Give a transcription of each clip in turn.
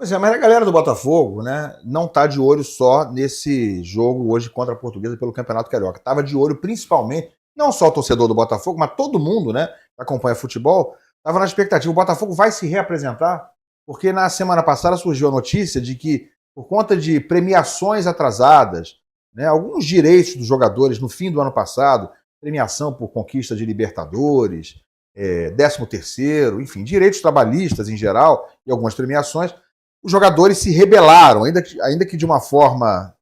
Pois é, mas a galera do Botafogo, né, não tá de olho só nesse jogo hoje contra a Portuguesa pelo Campeonato Carioca. Tava de olho principalmente, não só o torcedor do Botafogo, mas todo mundo, né, que acompanha futebol, tava na expectativa. O Botafogo vai se reapresentar, porque na semana passada surgiu a notícia de que, por conta de premiações atrasadas, né, alguns direitos dos jogadores no fim do ano passado, premiação por conquista de Libertadores, 13º, enfim, direitos trabalhistas em geral e algumas premiações, os jogadores se rebelaram, ainda que de uma forma,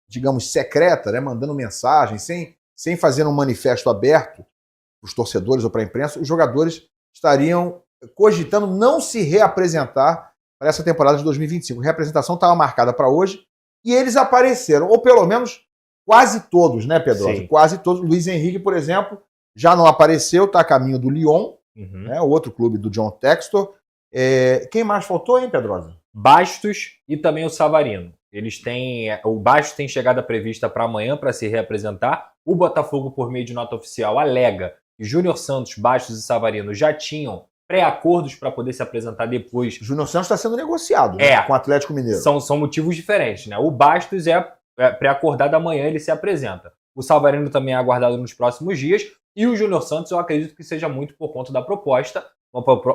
digamos, secreta, né, mandando mensagem, sem fazer um manifesto aberto para os torcedores ou para a imprensa, os jogadores estariam cogitando não se reapresentar para essa temporada de 2025. A reapresentação estava marcada para hoje e eles apareceram, ou pelo menos quase todos, né, Pedrosa? Sim. Quase todos. Luiz Henrique, por exemplo, já não apareceu, está a caminho do Lyon, né, o outro clube do John Textor. Quem mais faltou, hein, Pedrosa? Bastos e também o Savarino. Eles têm. O Bastos tem chegada prevista para amanhã para se reapresentar. O Botafogo, por meio de nota oficial, alega que Júnior Santos, Bastos e Savarino já tinham pré-acordos para poder se apresentar depois. Júnior Santos está sendo negociado, né, com o Atlético Mineiro. São motivos diferentes, né? O Bastos é pré-acordado amanhã, ele se apresenta. O Savarino também é aguardado nos próximos dias. E o Júnior Santos, eu acredito que seja muito por conta da proposta.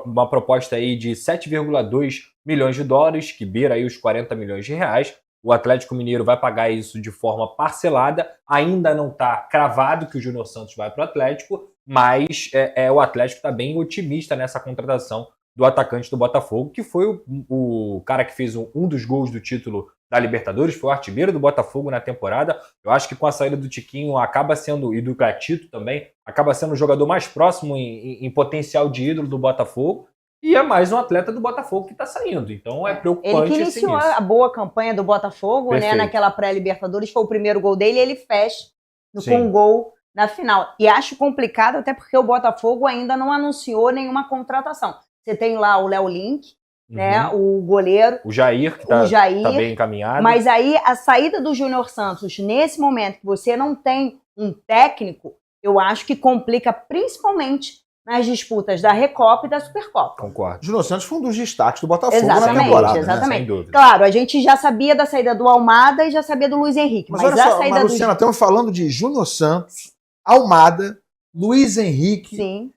Uma proposta aí de 7,2 milhões de dólares, que beira aí os 40 milhões de reais. O Atlético Mineiro vai pagar isso de forma parcelada. Ainda não está cravado que o Júnior Santos vai para o Atlético, mas o Atlético está bem otimista nessa contratação do atacante do Botafogo, que foi o cara que fez um dos gols do título da Libertadores, foi o artilheiro do Botafogo na temporada. Eu acho que com a saída do Tiquinho acaba sendo, e do Gatito também, acaba sendo o jogador mais próximo em potencial de ídolo do Botafogo. E é mais um atleta do Botafogo que está saindo. Então é preocupante. Ele que iniciou a boa campanha do Botafogo, né, naquela pré-Libertadores, foi o primeiro gol dele, ele fecha com um gol na final. E acho complicado, até porque o Botafogo ainda não anunciou nenhuma contratação. Você tem lá o Léo Link, né, o goleiro. O Jair, que tá bem encaminhado. Mas aí a saída do Júnior Santos, nesse momento que você não tem um técnico, eu acho que complica principalmente nas disputas da Recopa e da Supercopa. Concordo. Júnior Santos foi um dos destaques do Botafogo na temporada. Exatamente. Né? Sem dúvida. Claro, a gente já sabia da saída do Almada e já sabia do Luiz Henrique. Mas olha só, Luciana, estamos falando de Júnior Santos, Almada, Luiz Henrique. Sim.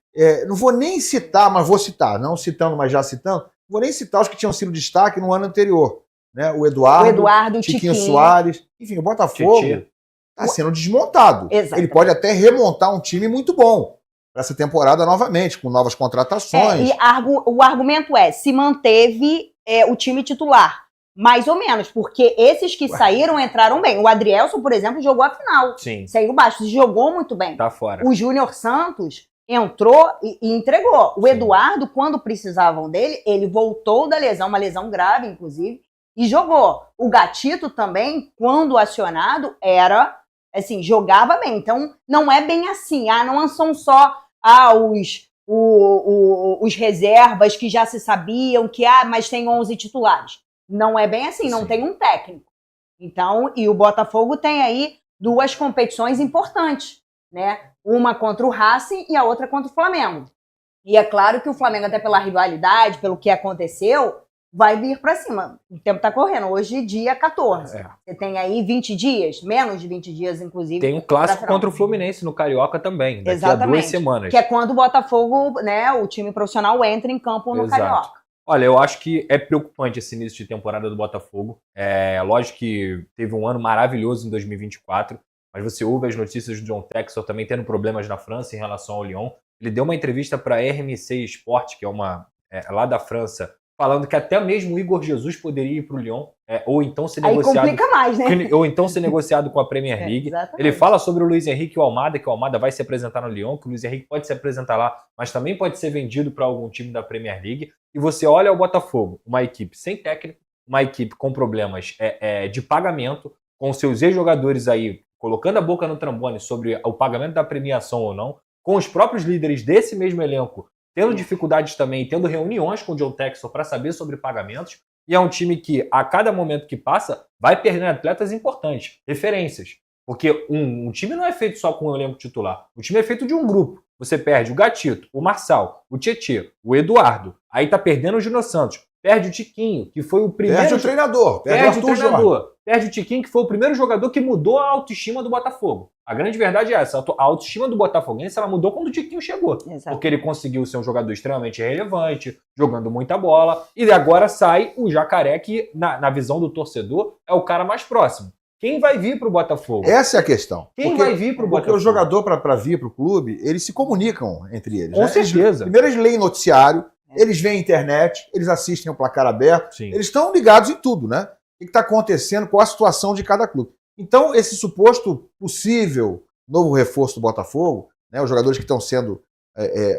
Não vou nem citar, mas vou citar. Não citando, mas já citando. Não vou nem citar os que tinham sido destaque no ano anterior. Né? O Eduardo, Tiquinho Soares. Enfim, o Botafogo está sendo desmontado. Exatamente. Ele pode até remontar um time muito bom para essa temporada novamente, com novas contratações. O argumento se manteve o time titular. Mais ou menos, porque esses que saíram entraram bem. O Adrielson, por exemplo, jogou a final. Sim. Saiu baixo, jogou muito bem. Tá fora. O Júnior Santos entrou e entregou. O Eduardo, quando precisavam dele, ele voltou da lesão, uma lesão grave, inclusive, e jogou. O Gatito também, quando acionado, jogava bem. Então, não é bem assim. Não são só os reservas que já se sabiam que, mas tem 11 titulares. Não é bem assim, não tem um técnico. Então, e o Botafogo tem aí 2 competições importantes, né? Uma contra o Racing e a outra contra o Flamengo. E é claro que o Flamengo, até pela rivalidade, pelo que aconteceu, vai vir para cima. O tempo está correndo. Hoje, dia 14. Você tem aí 20 dias, menos de 20 dias, inclusive. Tem um clássico contra o Fluminense no Carioca também, daqui a 2 semanas. Que é quando o Botafogo, né, o time profissional, entra em campo no Carioca. Olha, eu acho que é preocupante esse início de temporada do Botafogo. Lógico que teve um ano maravilhoso em 2024, mas você ouve as notícias do John Textor também tendo problemas na França em relação ao Lyon. Ele deu uma entrevista para a RMC Sport, que é lá da França, falando que até mesmo o Igor Jesus poderia ir para o Lyon, ou então ser negociado. Aí complica mais, né? Ou então ser negociado com a Premier League. Ele fala sobre o Luiz Henrique e o Almada, que o Almada vai se apresentar no Lyon, que o Luiz Henrique pode se apresentar lá, mas também pode ser vendido para algum time da Premier League. E você olha o Botafogo, uma equipe sem técnico, uma equipe com problemas de pagamento, com seus ex-jogadores aí colocando a boca no trombone sobre o pagamento da premiação ou não, com os próprios líderes desse mesmo elenco tendo dificuldades também, tendo reuniões com o John Textor para saber sobre pagamentos, e é um time que, a cada momento que passa, vai perdendo atletas importantes, referências. Porque um time não é feito só com o elenco titular. O time é feito de um grupo. Você perde o Gatito, o Marçal, o Tietê, o Eduardo. Aí tá perdendo o Júnior Santos. Perde o Tiquinho, que foi o primeiro... Perde o treinador. Perde o treinador. Perde o Tiquinho, que foi o primeiro jogador que mudou a autoestima do Botafogo. A grande verdade é essa. A autoestima do botafoguense ela mudou quando o Tiquinho chegou. Exato. Porque ele conseguiu ser um jogador extremamente relevante, jogando muita bola. E agora sai o Jacaré, que na visão do torcedor é o cara mais próximo. Quem vai vir pro Botafogo? Essa é a questão. Quem vai vir pro Botafogo? Porque o jogador, para vir pro clube, eles se comunicam entre eles. Com certeza. Primeiro eles leem noticiário, eles veem internet, eles assistem o placar aberto. Sim. Eles estão ligados em tudo, né? O que está acontecendo, qual a situação de cada clube. Então, esse suposto possível novo reforço do Botafogo, né, os jogadores que estão sendo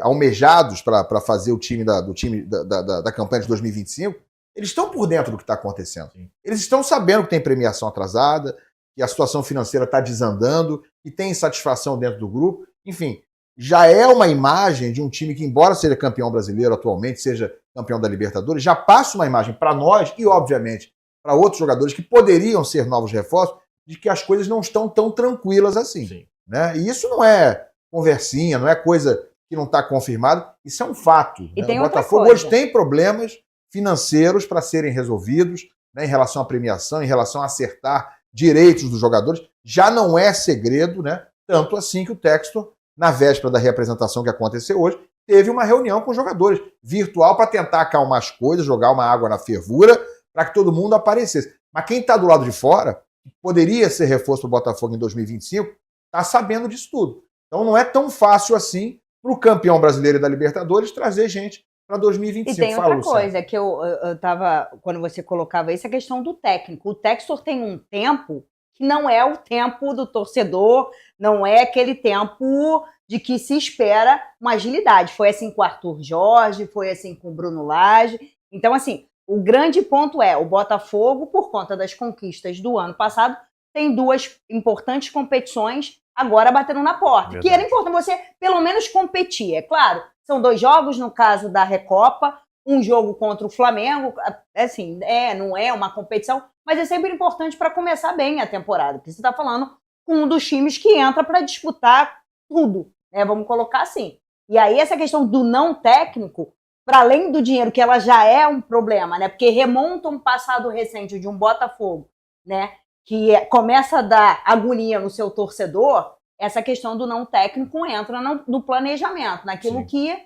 almejados para fazer o time da campanha de 2025, eles estão por dentro do que está acontecendo. Sim. Eles estão sabendo que tem premiação atrasada, que a situação financeira está desandando, que tem insatisfação dentro do grupo. Enfim, já é uma imagem de um time que, embora seja campeão brasileiro atualmente, seja campeão da Libertadores, já passa uma imagem para nós e, obviamente, para outros jogadores que poderiam ser novos reforços, de que as coisas não estão tão tranquilas assim. Sim. Né? E isso não é conversinha, não é coisa que não está confirmada, isso é um fato. E né? tem O outra Botafogo coisa. hoje tem problemas financeiros para serem resolvidos, né, em relação à premiação, em relação a acertar direitos dos jogadores. Já não é segredo, né? Tanto assim que o Textor, na véspera da reapresentação que aconteceu hoje, teve uma reunião com os jogadores, virtual, para tentar acalmar as coisas, jogar uma água na fervura, para que todo mundo aparecesse. Mas quem está do lado de fora, que poderia ser reforço para o Botafogo em 2025, está sabendo disso tudo. Então não é tão fácil assim para o campeão brasileiro e da Libertadores trazer gente para 2025. E tem Fala, outra Luciano. coisa que eu tava, quando você colocava isso, a questão do técnico. O Textor tem um tempo que não é o tempo do torcedor, não é aquele tempo de que se espera uma agilidade. Foi assim com o Arthur Jorge, foi assim com o Bruno Lage. Então, assim, o grande ponto é, o Botafogo, por conta das conquistas do ano passado, tem 2 importantes competições agora batendo na porta. Verdade. Que era importante você, pelo menos, competir. É claro, são 2 jogos, no caso da Recopa, um jogo contra o Flamengo. Assim, não é uma competição, mas é sempre importante para começar bem a temporada. Porque você está falando com um dos times que entra para disputar tudo, né? Vamos colocar assim. E aí, essa questão do não técnico, para além do dinheiro, que ela já é um problema, né? Porque remonta um passado recente de um Botafogo, né? Que começa a dar agonia no seu torcedor, essa questão do não técnico entra no planejamento, naquilo Sim. que,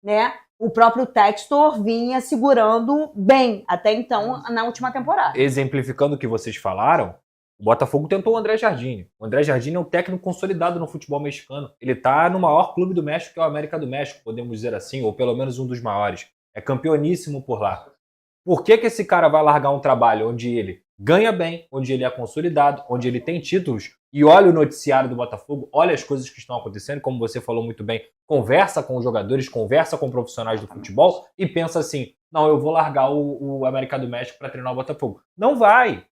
né, o próprio Textor vinha segurando bem até então na última temporada. Exemplificando o que vocês falaram, o Botafogo tentou o André Jardine. O André Jardine é um técnico consolidado no futebol mexicano. Ele está no maior clube do México, que é o América do México, podemos dizer assim, ou pelo menos um dos maiores. É campeoníssimo por lá. Por que esse cara vai largar um trabalho onde ele ganha bem, onde ele é consolidado, onde ele tem títulos, e olha o noticiário do Botafogo, olha as coisas que estão acontecendo, como você falou muito bem, conversa com os jogadores, conversa com profissionais do futebol e pensa assim, não, eu vou largar o América do México para treinar o Botafogo. Não vai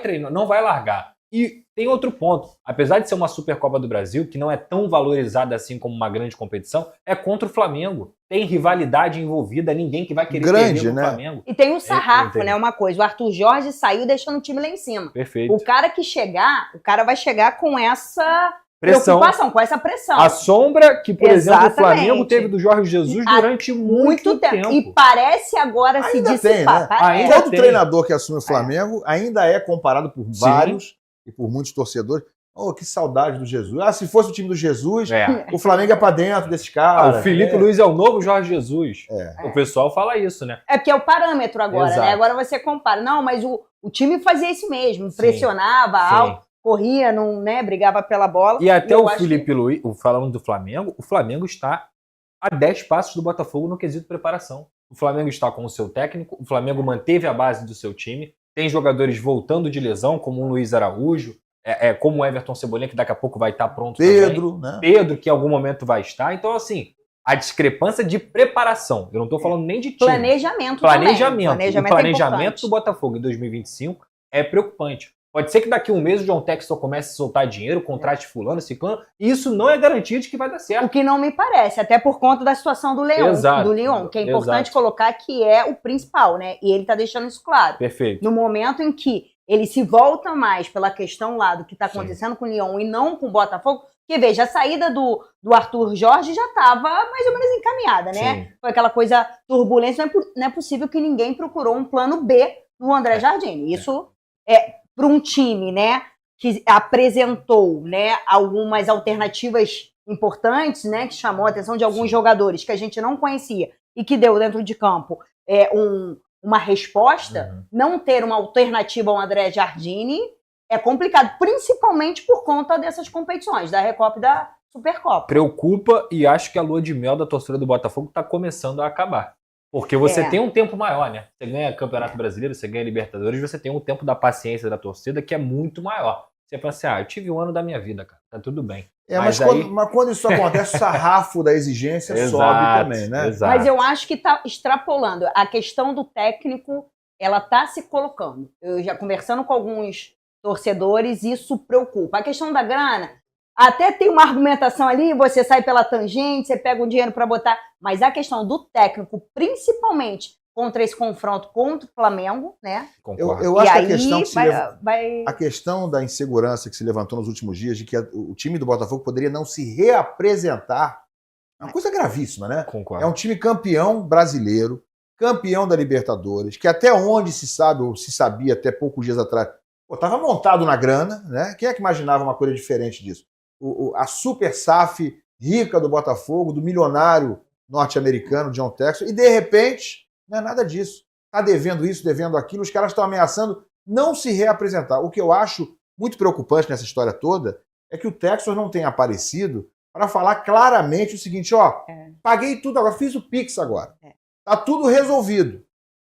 treinar, não vai largar. E tem outro ponto, apesar de ser uma Supercopa do Brasil, que não é tão valorizada assim como uma grande competição, é contra o Flamengo. Tem rivalidade envolvida, ninguém que vai querer Grande, perder o né? Flamengo. E tem o sarrafo, entendi. né? Uma coisa, o Arthur Jorge saiu deixando o time lá em cima. Perfeito. O cara que chegar, o cara vai chegar com essa Pressão. preocupação, com essa pressão. A sombra que, por exemplo, o Exatamente. Flamengo teve do Jorge Jesus durante muito tempo. E parece agora se Ainda dissipar. tem, né? Parece. Ainda Todo tem. treinador que assume o Flamengo ainda é comparado por Sim. vários e por muitos torcedores. Oh, que saudade do Jesus. Ah, se fosse o time do Jesus, É. o Flamengo ia pra dentro desses caras. O Felipe Luiz é o novo Jorge Jesus. É. O pessoal fala isso, né? É porque é o parâmetro agora, Exato. né? Agora você compara. Não, mas o time fazia isso mesmo, Sim. pressionava, Sim. alto, corria, não, né, brigava pela bola. E até eu o acho Felipe Luiz, falando do Flamengo, o Flamengo está a 10 passos do Botafogo no quesito preparação. O Flamengo está com o seu técnico, o Flamengo manteve a base do seu time, tem jogadores voltando de lesão, como o Luiz Araújo, como o Everton Cebolinha, que daqui a pouco vai estar pronto também. Pedro, né? Pedro, que em algum momento vai estar. Então, assim, a discrepância de preparação, eu não estou falando nem de time. Planejamento Planejamento. também. O planejamento é importante. do Botafogo em 2025 é preocupante. Pode ser que daqui a um mês o John Textor comece a soltar dinheiro, contrate fulano, ciclano, e isso não é garantia de que vai dar O certo. que não me parece, até por conta da situação do Leão, Exato. do Lyon, que é importante Exato. colocar que é o principal, né? E ele tá deixando isso claro. Perfeito. No momento em que ele se volta mais pela questão lá do que está acontecendo com o Lyon e não com o Botafogo, Porque, veja, a saída do Arthur Jorge já estava mais ou menos encaminhada, né? Sim. Foi aquela coisa turbulência, não é possível que ninguém procurou um plano B no André Jardine. Isso para um time, né, que apresentou, né, algumas alternativas importantes, né, que chamou a atenção de alguns jogadores que a gente não conhecia e que deu dentro de campo uma resposta, não ter uma alternativa ao André Jardine é complicado, principalmente por conta dessas competições, da Recopa e da Supercopa. Preocupa, e acho que a lua de mel da torcida do Botafogo está começando a acabar. Porque você tem um tempo maior, né? Você ganha Campeonato Brasileiro, você ganha Libertadores, você tem um tempo da paciência da torcida que é muito maior. Você fala assim, eu tive um ano da minha vida, cara, tá tudo bem. Mas quando isso acontece, o sarrafo da exigência sobe também, né? Exato. Mas eu acho que está extrapolando. A questão do técnico, ela está se colocando. Eu já conversando com alguns torcedores, isso preocupa. A questão da grana, até tem uma argumentação ali, você sai pela tangente, você pega um dinheiro para botar, mas a questão do técnico, principalmente contra esse confronto contra o Flamengo, né? Eu acho que a questão da insegurança que se levantou nos últimos dias, de que o time do Botafogo poderia não se reapresentar, é uma coisa gravíssima, né? Concordo. É um time campeão brasileiro, campeão da Libertadores, que até onde se sabe, ou se sabia até poucos dias atrás, estava montado na grana, né? Quem é que imaginava uma coisa diferente disso? A super SAF rica do Botafogo, do milionário norte-americano John Textor, e de repente, não é nada disso. Está devendo isso, devendo aquilo, os caras estão ameaçando não se reapresentar. O que eu acho muito preocupante nessa história toda é que o Textor não tenha aparecido para falar claramente o seguinte, paguei tudo agora, fiz o Pix agora. Tá tudo resolvido.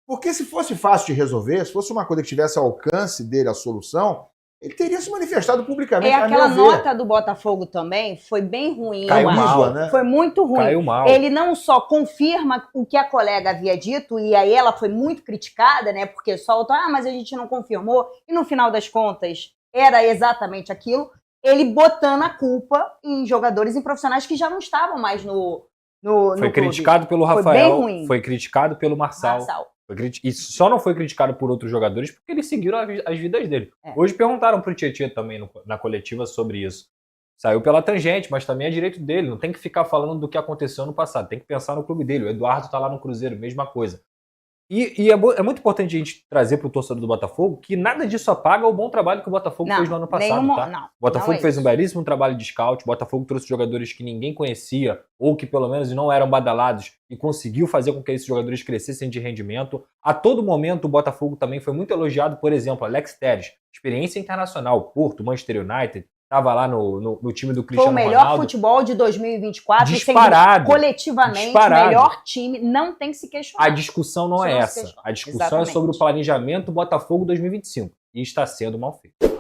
Porque se fosse fácil de resolver, se fosse uma coisa que tivesse ao alcance dele a solução, ele teria se manifestado publicamente. Aquela nota do Botafogo também foi bem ruim. Caiu mal, né? Foi muito ruim. Caiu mal. Ele não só confirma o que a colega havia dito, e aí ela foi muito criticada, né? Porque solta, mas a gente não confirmou. E no final das contas, era exatamente aquilo. Ele botando a culpa em jogadores e profissionais que já não estavam mais no Foi criticado pelo Rafael, foi bem ruim. Foi criticado pelo Marçal. E só não foi criticado por outros jogadores porque eles seguiram as vidas dele. Hoje perguntaram pro Tietchan também na coletiva sobre isso. Saiu pela tangente, mas também é direito dele. Não tem que ficar falando do que aconteceu no passado. Tem que pensar no clube dele. O Eduardo tá lá no Cruzeiro, mesma coisa. E é muito importante a gente trazer pro torcedor do Botafogo que nada disso apaga o bom trabalho que o Botafogo fez no ano passado. O Botafogo fez um belíssimo trabalho de scout. O Botafogo trouxe jogadores que ninguém conhecia ou que pelo menos não eram badalados e conseguiu fazer com que esses jogadores crescessem de rendimento. A todo momento o Botafogo também foi muito elogiado, por exemplo, Alex Telles, experiência internacional, Porto, Manchester United, estava lá no time do Cristiano Ronaldo. Foi o melhor futebol de 2024. Disparado. Coletivamente, o melhor time, não tem que se questionar. A discussão não é essa. A discussão é sobre o planejamento Botafogo 2025. E está sendo mal feito.